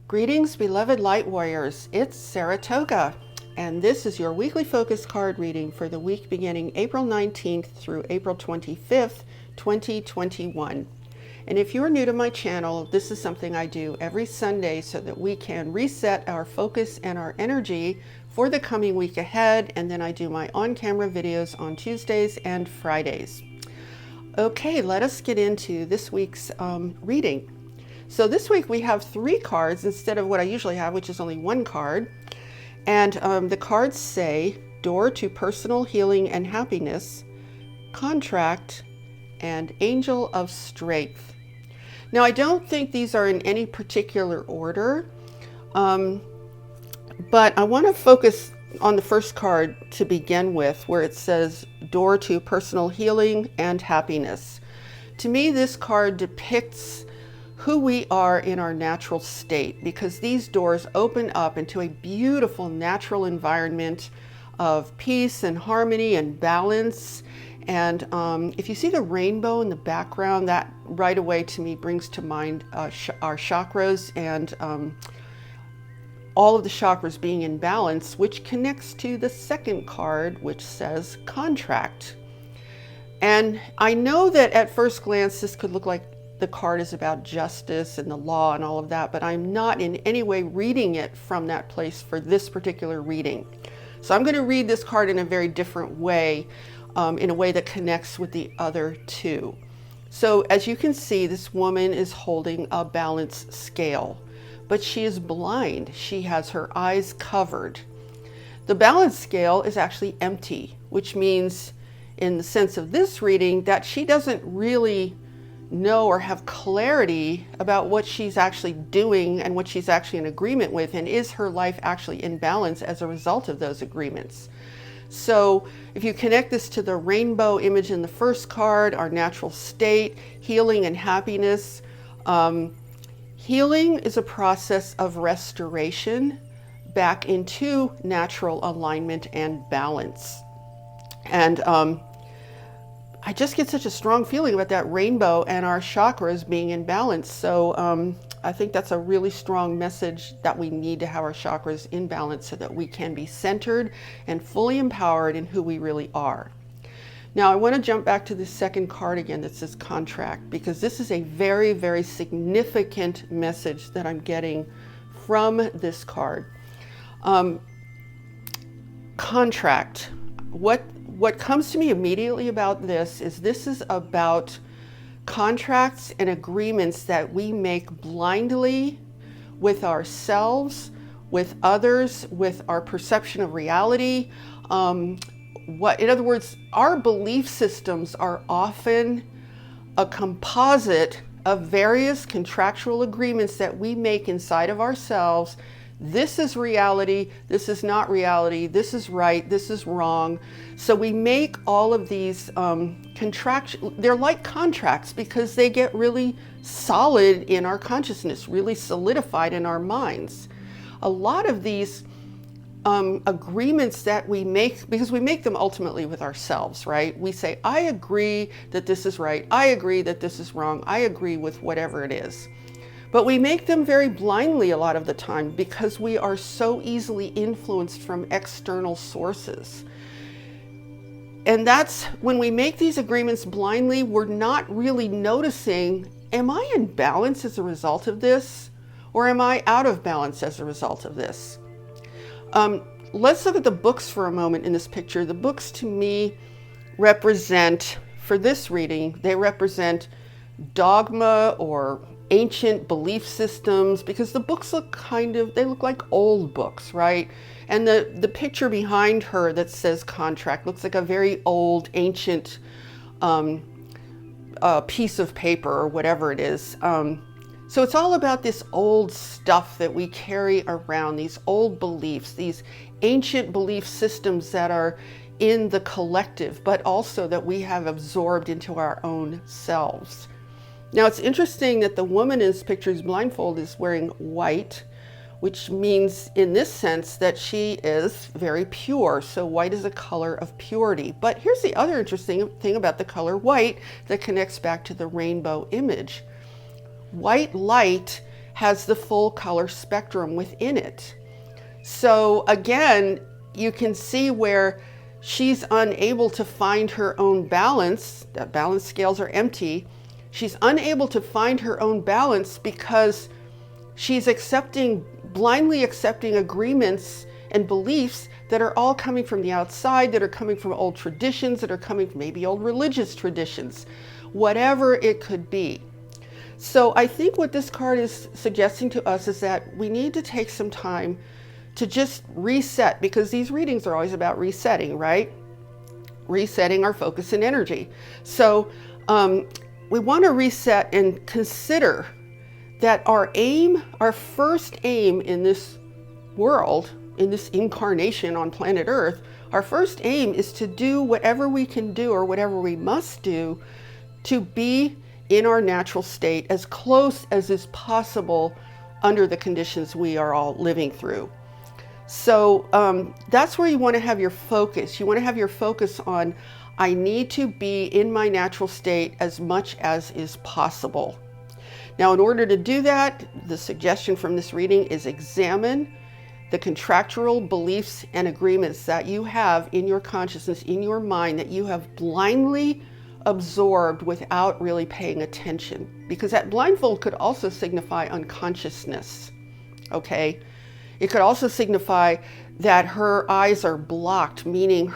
Greetings, beloved light warriors. It's Saratoga, and this is your weekly focus card reading for the week beginning April 19th through April 25th, 2021. And if you're new to my channel, this is something I do every Sunday so that we can reset our focus and our energy for the coming week ahead. And then I do my on-camera videos on Tuesdays and Fridays. Okay, let us get into this week's reading. So this week we have 3 cards instead of what I usually have, which is only 1 card. And the cards say Door to Personal Healing and Happiness, Contract, and Angel of Strength. Now, I don't think these are in any particular order, but I want to focus on the first card to begin with, where it says Door to Personal Healing and Happiness. To me, this card depicts who we are in our natural state, because these doors open up into a beautiful natural environment of peace and harmony and balance. And if you see the rainbow in the background, that right away to me brings to mind our chakras and all of the chakras being in balance, which connects to the second card, which says Contract. And I know that at first glance this could look like the card is about justice and the law and all of that, but I'm not in any way reading it from that place for this particular reading. So I'm going to read this card in a very different way, in a way that connects with the other 2. So as you can see, this woman is holding a balance scale, but she is blind. She has her eyes covered. The balance scale is actually empty, which means in the sense of this reading that she doesn't really know or have clarity about what she's actually doing and what she's actually in agreement with, and is her life actually in balance as a result of those agreements. So if you connect this to the rainbow image in the first card, our natural state, healing and happiness, healing is a process of restoration back into natural alignment and balance. And I just get such a strong feeling about that rainbow and our chakras being in balance. So I think that's a really strong message, that we need to have our chakras in balance so that we can be centered and fully empowered in who we really are. Now, I want to jump back to the second card again that says Contract, because this is a very, very significant message that I'm getting from this card. Contract. What comes to me immediately about this is about contracts and agreements that we make blindly with ourselves, with others, with our perception of reality. In other words, our belief systems are often a composite of various contractual agreements that we make inside of ourselves. This is reality, this is not reality, this is right, this is wrong. So we make all of these they're like contracts because they get really solid in our consciousness, really solidified in our minds. A lot of these agreements that we make, because we make them ultimately with ourselves, right? We say, I agree that this is right, I agree that this is wrong, I agree with whatever it is. But we make them very blindly a lot of the time because we are so easily influenced from external sources. And that's when we make these agreements blindly, we're not really noticing, am I in balance as a result of this? Or am I out of balance as a result of this? Let's look at the books for a moment in this picture. The books to me represent, for this reading, they represent dogma or ancient belief systems, because the books look they look like old books, right? And the picture behind her that says Contract looks like a very old, ancient piece of paper or whatever it is. So it's all about this old stuff that we carry around, these old beliefs, these ancient belief systems that are in the collective, but also that we have absorbed into our own selves. Now, it's interesting that the woman in this picture's blindfold is wearing white, which means in this sense that she is very pure. So white is a color of purity. But here's the other interesting thing about the color white that connects back to the rainbow image. White light has the full color spectrum within it. So again, you can see where she's unable to find her own balance. The balance scales are empty. She's unable to find her own balance because she's blindly accepting agreements and beliefs that are all coming from the outside, that are coming from old traditions, that are coming from maybe old religious traditions, whatever it could be. So I think what this card is suggesting to us is that we need to take some time to just reset, because these readings are always about resetting, right? Resetting our focus and energy. So we want to reset and consider that our first aim in this world, in this incarnation on planet Earth, our first aim is to do whatever we can do or whatever we must do to be in our natural state as close as is possible under the conditions we are all living through. So that's where you want to have your focus. You want to have your focus on, I need to be in my natural state as much as is possible. Now, in order to do that, the suggestion from this reading is examine the contractual beliefs and agreements that you have in your consciousness, in your mind, that you have blindly absorbed without really paying attention. Because that blindfold could also signify unconsciousness, okay? It could also signify that her eyes are blocked, meaning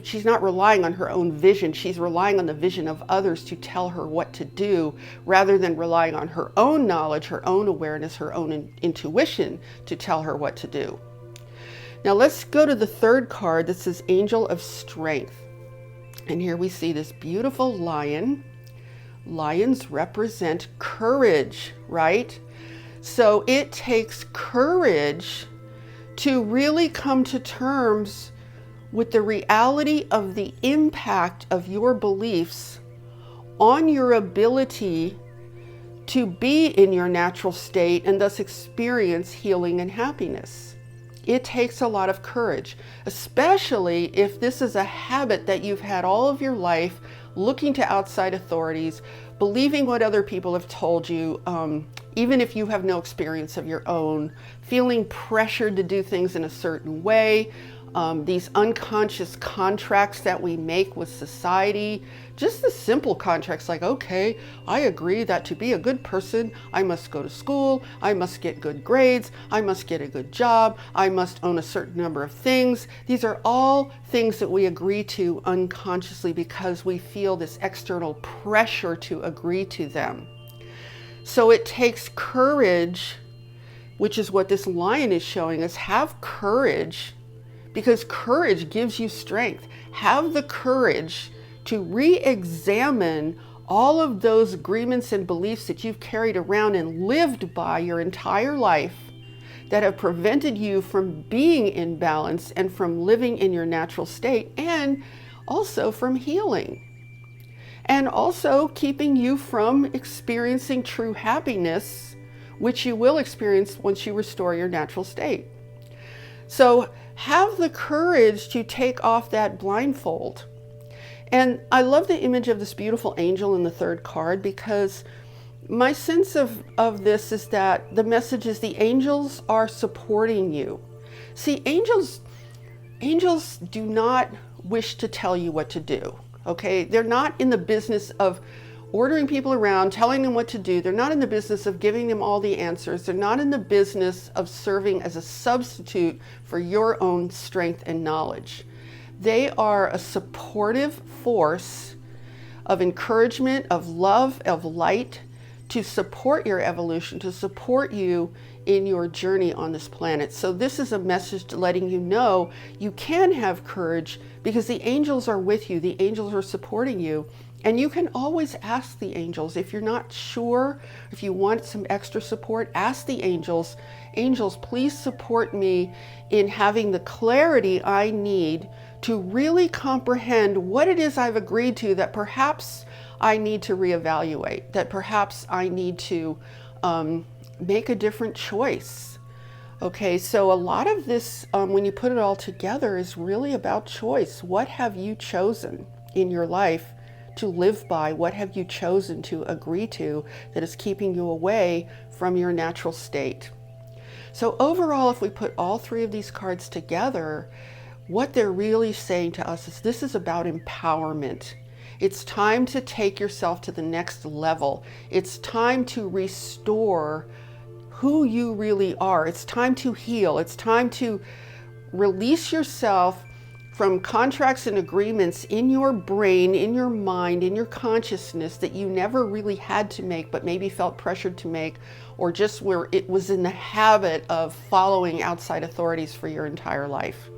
she's not relying on her own vision. She's relying on the vision of others to tell her what to do, rather than relying on her own knowledge, her own awareness, her own intuition to tell her what to do. Now let's go to the third card that says Angel of Strength. And here we see this beautiful lion. Lions represent courage, right? So it takes courage to really come to terms with the reality of the impact of your beliefs on your ability to be in your natural state and thus experience healing and happiness. It takes a lot of courage, especially if this is a habit that you've had all of your life, looking to outside authorities, believing what other people have told you, even if you have no experience of your own, feeling pressured to do things in a certain way, these unconscious contracts that we make with society, just the simple contracts like, okay, I agree that to be a good person, I must go to school, I must get good grades, I must get a good job, I must own a certain number of things. These are all things that we agree to unconsciously because we feel this external pressure to agree to them. So it takes courage, which is what this lion is showing us. Have courage, because courage gives you strength. Have the courage to re-examine all of those agreements and beliefs that you've carried around and lived by your entire life that have prevented you from being in balance and from living in your natural state, and also from healing. And also keeping you from experiencing true happiness, which you will experience once you restore your natural state. So have the courage to take off that blindfold. And I love the image of this beautiful angel in the third card, because my sense of this is that the message is the angels are supporting you. See, angels do not wish to tell you what to do. Okay, they're not in the business of ordering people around, telling them what to do. They're not in the business of giving them all the answers. They're not in the business of serving as a substitute for your own strength and knowledge. They are a supportive force of encouragement, of love, of light, to support your evolution, to support you in your journey on this planet. So this is a message letting you know you can have courage, because the angels are with you. The angels are supporting you. And you can always ask the angels. If you're not sure, if you want some extra support, ask the angels. Angels, please support me in having the clarity I need to really comprehend what it is I've agreed to that perhaps I need to reevaluate, that perhaps I need to make a different choice. Okay, so a lot of this, when you put it all together, is really about choice. What have you chosen in your life to live by? What have you chosen to agree to that is keeping you away from your natural state? So overall, if we put all three of these cards together, what they're really saying to us is this is about empowerment. It's time to take yourself to the next level. It's time to restore who you really are. It's time to heal. It's time to release yourself from contracts and agreements in your brain, in your mind, in your consciousness that you never really had to make, but maybe felt pressured to make, or just where it was in the habit of following outside authorities for your entire life.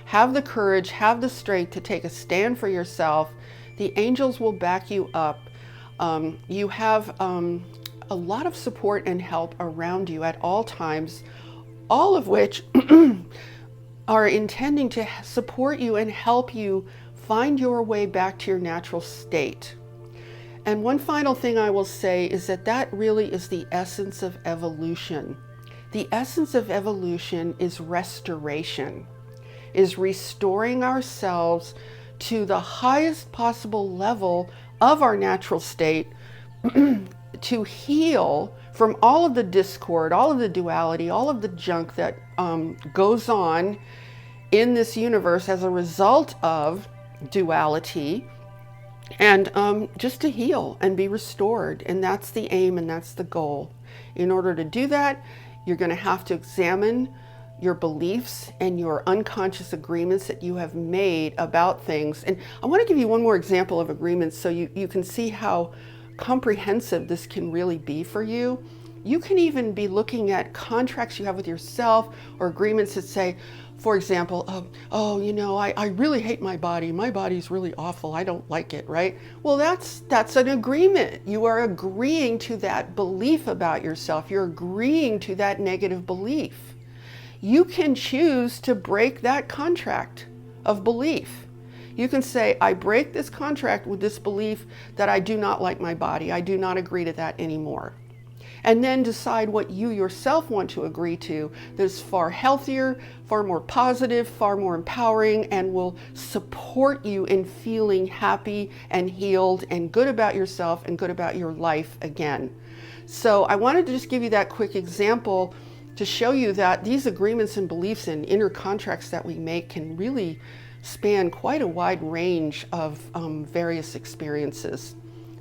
Have the courage, have the strength to take a stand for yourself. The angels will back you up. You have a lot of support and help around you at all times, all of which are intending to support you and help you find your way back to your natural state. And one final thing I will say is that that really is the essence of evolution. The essence of evolution is restoration, is restoring ourselves to the highest possible level of our natural state to heal from all of the discord, all of the duality, all of the junk that goes on in this universe as a result of duality, and just to heal and be restored. And that's the aim and that's the goal. In order to do that, you're going to have to examine your beliefs and your unconscious agreements that you have made about things. And I want to give you one more example of agreements so you can see how comprehensive this can really be for you. You can even be looking at contracts you have with yourself or agreements that say, for example, I really hate my body. My body's really awful. I don't like it, right? Well, that's an agreement. You are agreeing to that belief about yourself. You're agreeing to that negative belief. You can choose to break that contract of belief. You can say, I break this contract with this belief that I do not like my body. I do not agree to that anymore. And then decide what you yourself want to agree to that is far healthier, far more positive, far more empowering, and will support you in feeling happy and healed and good about yourself and good about your life again. So I wanted to just give you that quick example to show you that these agreements and beliefs and inner contracts that we make can really span quite a wide range of various experiences.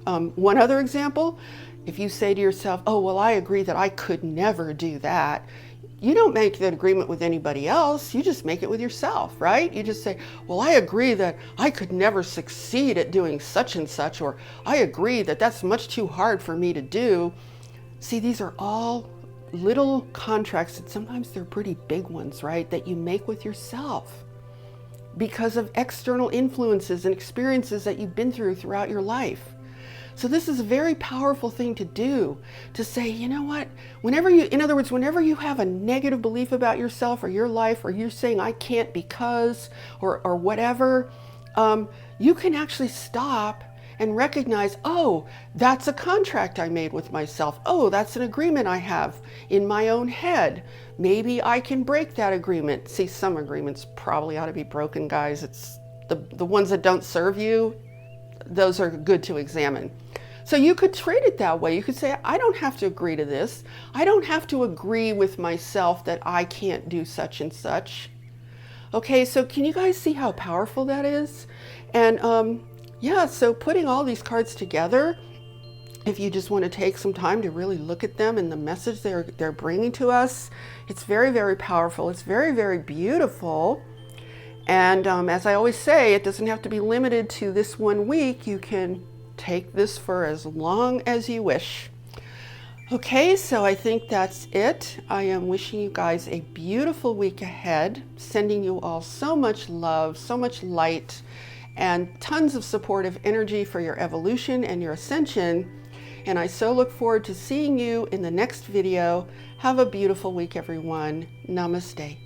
One other example, if you say to yourself, oh, well, I agree that I could never do that. You don't make that agreement with anybody else. You just make it with yourself, right? You just say, well, I agree that I could never succeed at doing such and such, or I agree that that's much too hard for me to do. See, these are all little contracts, and sometimes they're pretty big ones, right? That you make with yourself because of external influences and experiences that you've been through throughout your life. So this is a very powerful thing to do, to say, you know what, whenever you have a negative belief about yourself or your life, or you're saying I can't because, or whatever, you can actually stop and recognize, oh, that's a contract I made with myself. Oh, that's an agreement I have in my own head. Maybe I can break that agreement. See, some agreements probably ought to be broken, guys. It's the ones that don't serve you, those are good to examine. So you could treat it that way. You could say, I don't have to agree to this. I don't have to agree with myself that I can't do such and such. Okay, so can you guys see how powerful that is? And yeah, so putting all these cards together, if you just want to take some time to really look at them and the message they're bringing to us, it's very, very powerful. It's very, very beautiful. And as I always say, it doesn't have to be limited to this 1 week. You can take this for as long as you wish. Okay, so I think that's it. I am wishing you guys a beautiful week ahead, sending you all so much love, so much light, and tons of supportive energy for your evolution and your ascension. And I so look forward to seeing you in the next video. Have a beautiful week, everyone. Namaste.